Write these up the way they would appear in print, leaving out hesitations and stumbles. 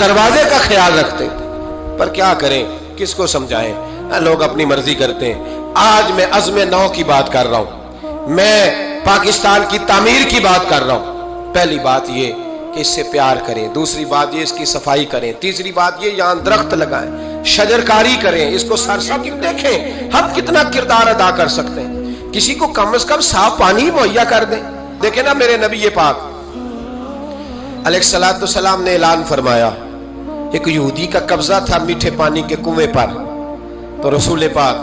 دروازے کا خیال رکھتے تھے، پر کیا کریں، کس کو سمجھائیں، لوگ اپنی مرضی کرتے ہیں۔ آج میں عزم نو کی بات کر رہا ہوں، میں پاکستان کی تعمیر کی بات کر رہا ہوں۔ پہلی بات یہ کہ اس سے پیار کریں، دوسری بات یہ اس کی صفائی کریں، تیسری بات یہ یہاں درخت لگائیں، شجرکاری کریں، اس کو سرسبز دیکھیں ہم کتنا کردار ادا کر سکتے ہیں، کسی کو کم از کم صاف پانی مہیا کر دیں۔ دیکھیں نا میرے نبی پاک علیہ الصلوۃ والسلام نے اعلان فرمایا، ایک یہودی کا قبضہ تھا میٹھے پانی کے کنویں پر، تو رسول پاک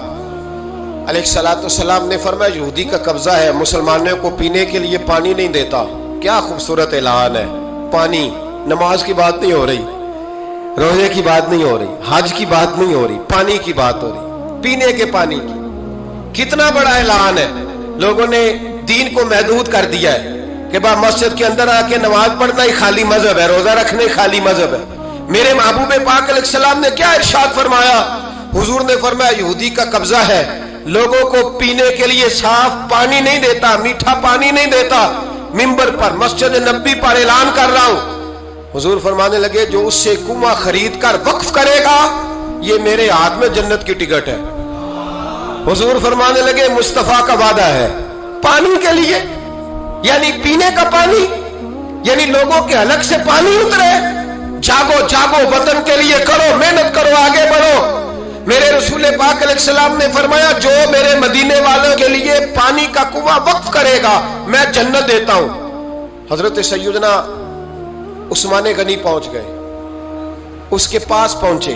علیہ الصلوۃ والسلام نے فرمایا یہودی کا قبضہ ہے، مسلمانوں کو پینے کے لیے پانی نہیں دیتا۔ کیا خوبصورت اعلان ہے، پانی، نماز کی بات نہیں ہو رہی، روزے کی بات نہیں ہو رہی، حج کی بات نہیں ہو رہی، پانی کی بات ہو رہی، پینے کے پانی کی۔ کتنا بڑا اعلان ہے، لوگوں نے دین کو محدود کر دیا ہے کہ با مسجد کے اندر آ کے نماز پڑھنا ہی خالی مذہب ہے، روزہ رکھنا ہی خالی مذہب ہے۔ میرے محبوب پاک علیہ السلام نے کیا ارشاد فرمایا؟ حضور نے فرمایا یہودی کا قبضہ ہے، لوگوں کو پینے کے لیے صاف پانی نہیں دیتا، میٹھا پانی نہیں دیتا۔ منبر پر مسجد نبی پر اعلان کر رہا ہوں، حضور فرمانے لگے جو اس سے کنواں خرید کر وقف کرے گا یہ میرے ہاتھ میں جنت کی ٹکٹ ہے۔ حضور فرمانے لگے مصطفیٰ کا وعدہ ہے پانی کے لیے، یعنی پینے کا پانی، یعنی لوگوں کے حلق سے پانی اترے۔ جاگو جاگو، وطن کے لیے کرو، محنت کرو، آگے بڑھو۔ میرے رسول پاک علیہ السلام نے فرمایا جو میرے مدینے والوں کے لیے پانی کا کنواں وقف کرے گا میں جنت دیتا ہوں۔ حضرت سیدنا عثمان غنی پہنچ گئے، اس کے پاس پہنچے،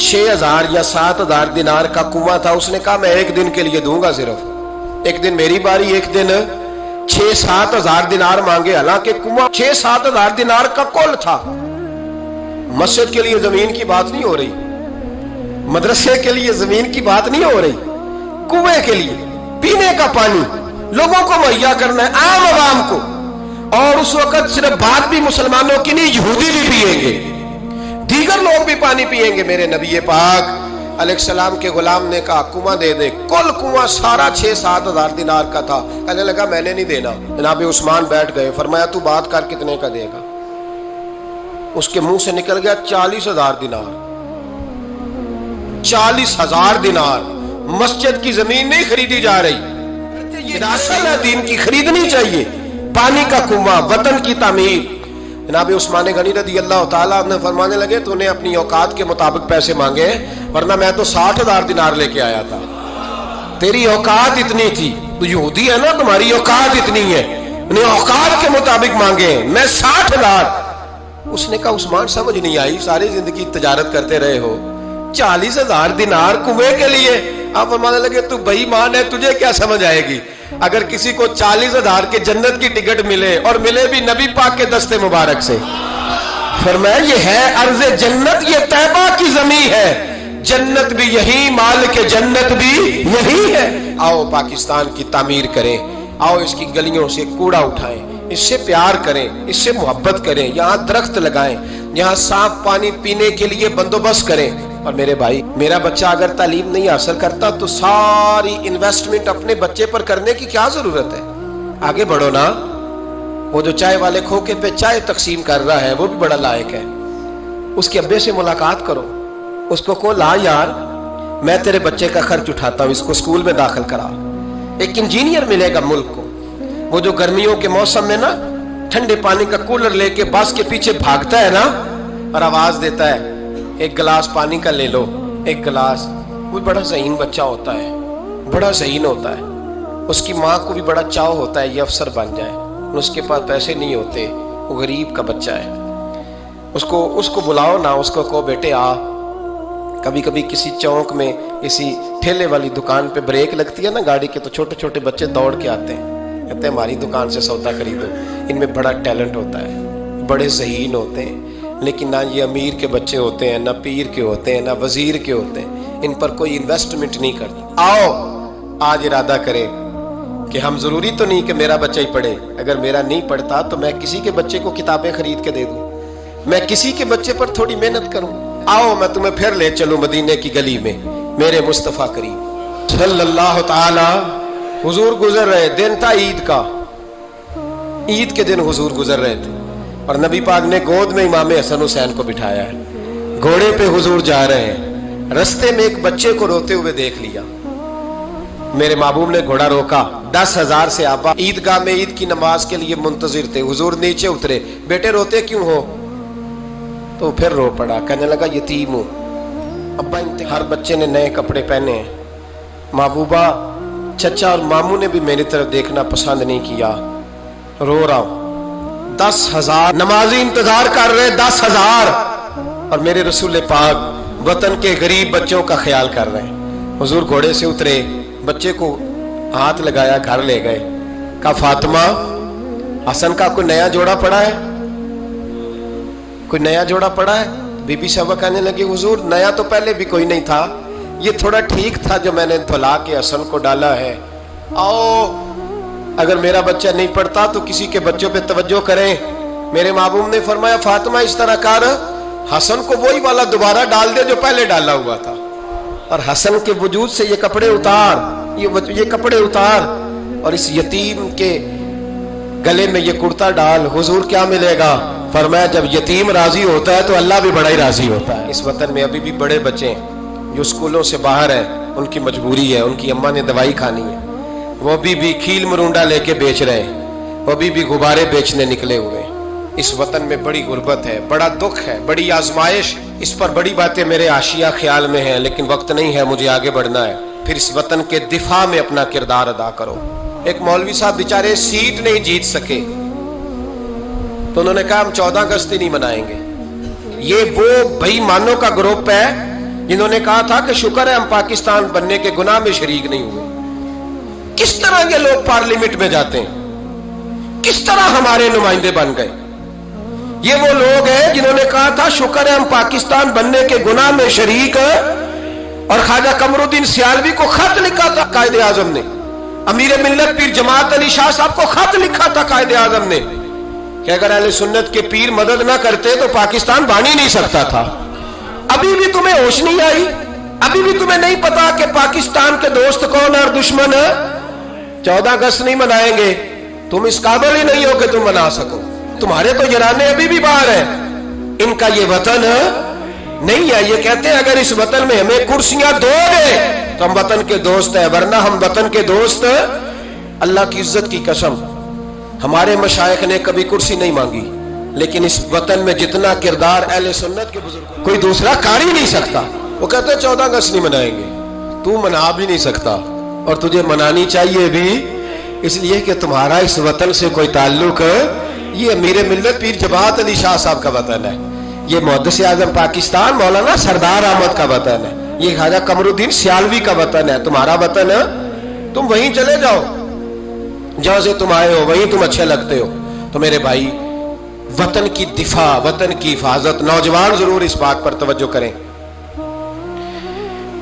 6000 یا 7000 دینار کا کنواں تھا، اس نے کہا میں ایک دن کے لیے دوں گا، صرف ایک دن میری باری، ایک دن 6-7 ہزار دینار مانگے، حالانکہ کنواں 6-7 ہزار دینار کا کل تھا۔ مسجد کے لیے زمین کی بات نہیں ہو رہی، مدرسے کے لیے زمین کی بات نہیں ہو رہی، کنویں کے لیے پینے کا پانی لوگوں کو مہیا کرنا ہے، عام عوام کو۔ اور اس وقت صرف بات بھی مسلمانوں کی نہیں، یہودی بھی پیئیں گے، دیگر لوگ بھی پانی پیئیں گے۔ میرے نبی پاک علیہ السلام کے غلام نے کہا کنواں دے دے۔ کل کنواں سارا 6-7 ہزار دینار کا تھا۔ کہنے لگا میں نے نہیں دینا۔ جناب عثمان بیٹھ گئے، فرمایا تو بات کر کتنے کا دے گا؟ اس کے منہ سے نکل گیا 40,000 دینار۔ 40,000 دینار مسجد کی زمین نہیں خریدی جا رہی، یہ اصل ہے دین کی، خریدنی چاہیے۔ پانی کا کنواں، وطن کی تعمیر۔ جناب عثمان غنی رضی اللہ تعالیٰ عنہ فرمانے لگے تو نے اپنی اوقات کے مطابق پیسے مانگے، ورنہ میں تو 60,000 دینار لے کے آیا تھا، تیری اوقات اتنی تھی، تو یہودی ہے نا، تمہاری اوقات اتنی ہے، انہیں اوقات کے مطابق مانگے، میں 60,000۔ اس نے کہا عثمان سمجھ نہیں آئی، ساری زندگی تجارت کرتے رہے ہو، 40,000 دینار کنویں کے لیے؟ آپ فرمانے لگے تو بے ایمان ہے، تجھے کیا سمجھ آئے گی؟ اگر کسی کو 40,000 کے جنت کی ٹکٹ ملے اور ملے بھی نبی پاک کے دستے مبارک سے، فرمایا یہ ہے ارض جنت، یہ طیبہ کی زمین ہے، جنت بھی یہی، مالک جنت بھی یہی ہے۔ آؤ پاکستان کی تعمیر کریں، آؤ اس کی گلیوں سے کوڑا اٹھائیں، اس سے پیار کریں، اس سے محبت کریں، یہاں درخت لگائیں، یہاں صاف پانی پینے کے لیے بندوبست کریں۔ اور میرے بھائی، میرا بچہ اگر تعلیم نہیں حاصل کرتا تو ساری انویسٹمنٹ اپنے بچے پر کرنے کی کیا ضرورت ہے؟ آگے بڑھو نا۔ وہ جو چائے والے کھوکے پہ چائے تقسیم کر رہا ہے وہ بھی بڑا لائق ہے، اس کے ابے سے ملاقات کرو، اس کو کہو لا یار میں تیرے بچے کا خرچ اٹھاتا ہوں، اس کو اسکول میں داخل کرا۔ ایک انجینئر ملے گا ملک کو، وہ جو گرمیوں کے موسم میں نا ٹھنڈے پانی کا کولر لے کے بس کے پیچھے بھاگتا ہے نا اور آواز دیتا ہے ایک گلاس پانی کا لے لو، ایک گلاس۔ وہ بڑا ذہین بچہ ہوتا ہے، بڑا ذہین ہوتا ہے، اس کی ماں کو بھی بڑا چاؤ ہوتا ہے یہ افسر بن جائے، اس کے پاس پیسے نہیں ہوتے، وہ غریب کا بچہ ہے۔ اس کو بلاؤ نا، اس کو کہو بیٹے آ۔ کبھی کبھی کسی چوک میں کسی ٹھیلے والی دکان پہ بریک لگتی ہے نا گاڑی کے، تو چھوٹے چھوٹے بچے دوڑ کے آتے ہیں، کہتے ہیں ہماری دکان سے سودا خریدو۔ ان میں بڑا ٹیلنٹ ہوتا ہے، بڑے ذہین ہوتے ہیں، لیکن نہ یہ امیر کے بچے ہوتے ہیں، نہ پیر کے ہوتے ہیں، نہ وزیر کے ہوتے ہیں، ان پر کوئی انویسٹمنٹ نہیں کرتا۔ آؤ آج ارادہ کریں کہ ہم ضروری تو نہیں کہ میرا بچہ ہی پڑھے، اگر میرا نہیں پڑھتا تو میں کسی کے بچے کو کتابیں خرید کے دے دوں، میں کسی کے بچے پر تھوڑی محنت کروں۔ آؤ میں تمہیں پھر لے چلوں مدینے کی گلی میں، میرے مصطفیٰ کریم صلی اللہ تعالی۔ حضور گزر رہے، دن تھا عید کا، عید کے دن حضور گزر رہے تھے، اور نبی پاک نے گود میں امام حسن حسین کو بٹھایا ہے، گھوڑے پہ حضور جا رہے ہیں، رستے میں ایک بچے کو روتے ہوئے دیکھ لیا، میرے محبوب نے گھوڑا روکا، 10,000 سے آبا عیدگاہ میں عید کی نماز کے لیے منتظر تھے، حضور نیچے اترے، بیٹے روتے کیوں ہو؟ تو پھر رو پڑا، کہنے لگا یتیم ہوں ابا، ہر بچے نے نئے کپڑے پہنے ہیں، محبوبہ چچا اور ماموں نے بھی میری طرف دیکھنا پسند نہیں کیا، رو رہا ہوں، 10,000 نمازی انتظار کر رہے، 10,000، اور میرے رسول پاک وطن کے غریب بچوں کا خیال کر رہے ہیں۔ حضور گھوڑے سے اترے، بچے کو ہاتھ لگایا، گھر لے گئے، کہا فاطمہ حسن کا کوئی نیا جوڑا پڑا ہے؟ کوئی نیا جوڑا پڑا ہے؟ بی بی صاحبہ کہنے لگی حضور نیا تو پہلے بھی کوئی نہیں تھا، یہ تھوڑا ٹھیک تھا جو میں نے دھلا کے حسن کو ڈالا ہے، آؤ اگر میرا بچہ نہیں پڑھتا تو کسی کے بچوں پہ توجہ کریں۔ میرے محبوب نے فرمایا فاطمہ اس طرح کر، حسن کو وہی والا دوبارہ ڈال دے جو پہلے ڈالا ہوا تھا، اور حسن کے وجود سے یہ کپڑے اتار، یہ کپڑے اتار، اور اس یتیم کے گلے میں یہ کرتا ڈال۔ حضور کیا ملے گا؟ فرمایا جب یتیم راضی ہوتا ہے تو اللہ بھی بڑا ہی راضی ہوتا ہے۔ اس وطن میں ابھی بھی بڑے بچے ہیں جو اسکولوں سے باہر ہیں، ان کی مجبوری ہے، ان کی اماں نے دوائی کھانی ہے، وہ بھی کھیل مرونڈا لے کے بیچ رہے ہیں، وہ بھی غبارے بیچنے نکلے ہوئے ہیں۔ اس وطن میں بڑی غربت ہے، بڑا دکھ ہے، بڑی آزمائش، اس پر بڑی باتیں میرے حاشیہ خیال میں ہیں، لیکن وقت نہیں ہے، مجھے آگے بڑھنا ہے۔ پھر اس وطن کے دفاع میں اپنا کردار ادا کرو۔ ایک مولوی صاحب بیچارے سیٹ نہیں جیت سکے تو انہوں نے کہا ہم 14 اگست نہیں منائیں گے۔ یہ وہ بے ایمانوں کا گروپ ہے جنہوں نے کہا تھا کہ شکر ہے ہم پاکستان بننے کے گناہ میں شریک نہیں ہوئے۔ کس طرح یہ لوگ پارلیمنٹ میں جاتے ہیں، کس طرح ہمارے نمائندے بن گئے؟ یہ وہ لوگ ہیں جنہوں نے کہا تھا شکر ہے ہم پاکستان بننے کے گناہ میں شریک ہیں، اور خواجہ قمر الدین سیالوی کو خط لکھا تھا قائد اعظم نے، امیر ملت پیر جماعت علی شاہ صاحب کو خط لکھا تھا قائد اعظم نے کہ اگر اہل سنت کے پیر مدد نہ کرتے تو پاکستان بن ہی نہیں سکتا تھا۔ ابھی بھی تمہیں ہوش نہیں آئی؟ ابھی بھی تمہیں نہیں پتا کہ پاکستان کے دوست کون اور دشمن ہے؟ 14 اگست نہیں منائیں گے، تم اس قابل ہی نہیں ہو کہ تم منا سکو، تمہارے تو یرانے ابھی بھی باہر ہیں، ان کا یہ وطن نہیں ہے۔ یہ کہتے ہیں اگر اس وطن میں ہمیں کرسیاں دو گے تو ہم وطن کے دوست ہیں، ورنہ ہم وطن کے دوست۔ اللہ کی عزت کی قسم، ہمارے مشائخ نے کبھی کرسی نہیں مانگی، لیکن اس وطن میں جتنا کردار اہل سنت کے بزرگ کوئی دوسرا کر ہی نہیں سکتا۔ وہ کہتے ہیں 14 اگست نہیں منائیں گے، تو منا بھی نہیں سکتا، اور تجھے منانی چاہیے بھی اس لیے کہ تمہارا اس وطن سے کوئی تعلق ہے۔ یہ امیر ملت پیر جماعت علی شاہ صاحب کا وطن ہے، یہ محدث اعظم پاکستان مولانا سردار احمد کا وطن ہے، یہ خواجہ قمر الدین سیالوی کا وطن ہے، تمہارا وطن ہے، تم وہیں چلے جاؤ جہاں سے تم آئے ہو، وہیں تم اچھے لگتے ہو۔ تو میرے بھائی وطن کی دفاع، وطن کی حفاظت، نوجوان ضرور اس بات پر توجہ کریں۔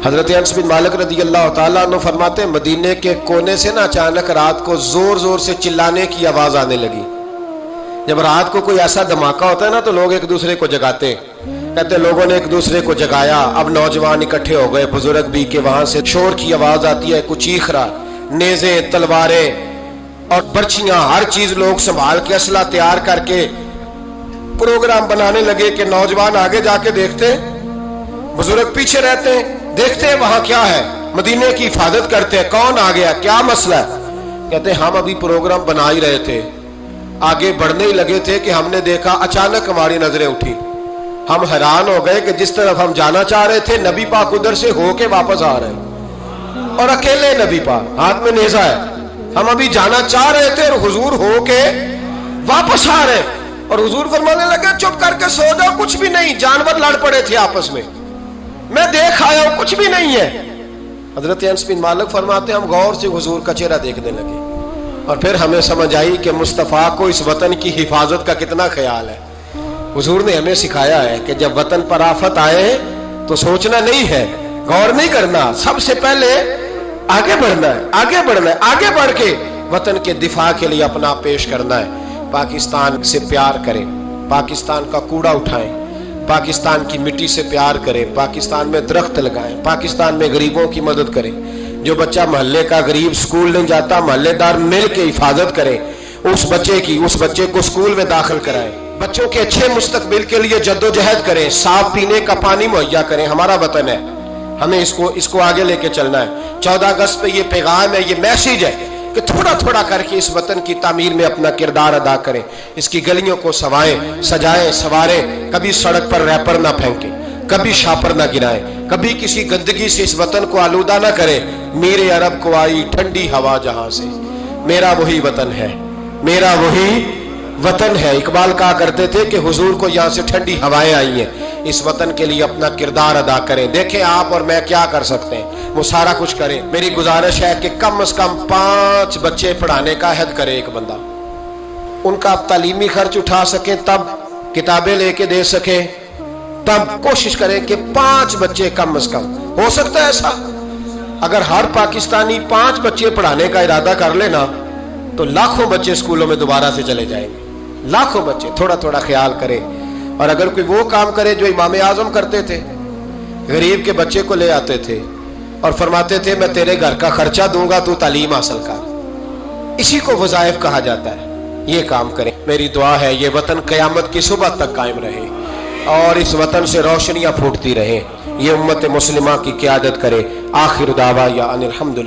حضرت انس بن مالک رضی اللہ تعالیٰ عنہ فرماتے ہیں مدینے کے کونے سے نا اچانک رات کو زور زور سے چلانے کی آواز آنے لگی۔ جب رات کو کوئی ایسا دھماکہ ہوتا ہے نا تو لوگ ایک دوسرے کو جگاتے، کہتے ہیں لوگوں نے ایک دوسرے کو جگایا، اب نوجوان اکٹھے ہو گئے، بزرگ بھی، کہ وہاں سے شور کی آواز آتی ہے، کچھ چیخ رہا، نیزیں، تلواریں اور برچیاں، ہر چیز لوگ سنبھال کے اسلحہ تیار کر کے پروگرام بنانے لگے کہ نوجوان آگے جا کے دیکھتے، بزرگ پیچھے رہتے ہیں، دیکھتے ہیں وہاں کیا ہے، مدینے کی حفاظت کرتے ہیں، کون آ گیا، کیا مسئلہ ہے؟ کہتے ہیں ہم ابھی پروگرام بنا ہی رہے تھے، آگے بڑھنے ہی لگے تھے کہ ہم نے دیکھا اچانک ہماری نظریں اٹھی، ہم حیران ہو گئے کہ جس طرف ہم جانا چاہ رہے تھے نبی پاک ادھر سے ہو کے واپس آ رہے ہیں، اور اکیلے نبی پاک، ہاتھ میں نیزہ ہے، ہم ابھی جانا چاہ رہے تھے اور حضور ہو کے واپس آ رہے، اور حضور فرمانے لگے چپ کر کے سو جاؤ، کچھ بھی نہیں، جانور لڑ پڑے تھے آپس میں، میں دیکھ آیا ہوں، کچھ بھی نہیں ہے۔ حضرت انس بن مالک فرماتے ہم غور سے حضور کا چہرہ دیکھنے لگے، اور پھر ہمیں سمجھ آئی کہ مصطفیٰ کو اس وطن کی حفاظت کا کتنا خیال ہے۔ حضور نے ہمیں سکھایا ہے کہ جب وطن پر آفت آئے تو سوچنا نہیں ہے، غور نہیں کرنا، سب سے پہلے آگے بڑھنا ہے، آگے بڑھنا ہے، آگے بڑھ کے وطن کے دفاع کے لیے اپنا پیش کرنا ہے۔ پاکستان سے پیار کریں، پاکستان کا کوڑا اٹھائیں، پاکستان کی مٹی سے پیار کریں، پاکستان میں درخت لگائیں، پاکستان میں غریبوں کی مدد کریں، جو بچہ محلے کا غریب سکول نہیں جاتا، محلے دار مل کے حفاظت کریں اس بچے کی، اس بچے کو سکول میں داخل کرائیں۔ بچوں کے اچھے مستقبل کے لیے جدوجہد کریں، صاف پینے کا پانی مہیا کریں، ہمارا وطن ہے، ہمیں اس کو آگے لے کے چلنا ہے۔ 14 اگست پہ یہ پیغام ہے، یہ میسیج ہے کہ تھوڑا تھوڑا کر کے اس وطن کی تعمیر میں اپنا کردار ادا کریں، اس کی گلیوں کو سجائیں سواریں، کبھی سڑک پر ریپر نہ پھینکیں، کبھی شاپر نہ گرائیں، کبھی کسی گندگی سے اس وطن کو آلودہ نہ کریں۔ میرے عرب کو آئی ٹھنڈی ہوا جہاں سے، میرا وہی وطن ہے، میرا وہی وطن ہے۔ اقبال کہا کرتے تھے کہ حضور کو یہاں سے ٹھنڈی ہوائیں آئی ہیں، اس وطن کے لیے اپنا کردار ادا کریں۔ دیکھیں آپ اور میں کیا کر سکتے ہیں، وہ سارا کچھ کریں۔ میری گزارش ہے کہ کم از کم 5 بچے پڑھانے کا عہد کرے ایک بندہ، ان کا آپ تعلیمی خرچ اٹھا سکیں، تب کتابیں لے کے دے سکیں، تب کوشش کریں کہ 5 بچے کم از کم۔ ہو سکتا ہے ایسا؟ اگر ہر پاکستانی 5 بچے پڑھانے کا ارادہ کر لینا تو لاکھوں بچے اسکولوں میں دوبارہ سے چلے جائیں گے، لاکھوں بچے۔ تھوڑا تھوڑا خیال کریں، اور اگر کوئی وہ کام کرے جو امام اعظم کرتے تھے، غریب کے بچے کو لے آتے تھے اور فرماتے تھے میں تیرے گھر کا خرچہ دوں گا، تو تعلیم حاصل کر، اسی کو وظائف کہا جاتا ہے۔ یہ کام کریں۔ میری دعا ہے یہ وطن قیامت کی صبح تک قائم رہے اور اس وطن سے روشنیاں پھوٹتی رہیں، یہ امت مسلمہ کی قیادت کرے۔ آخر دعوانا ان الحمدللہ۔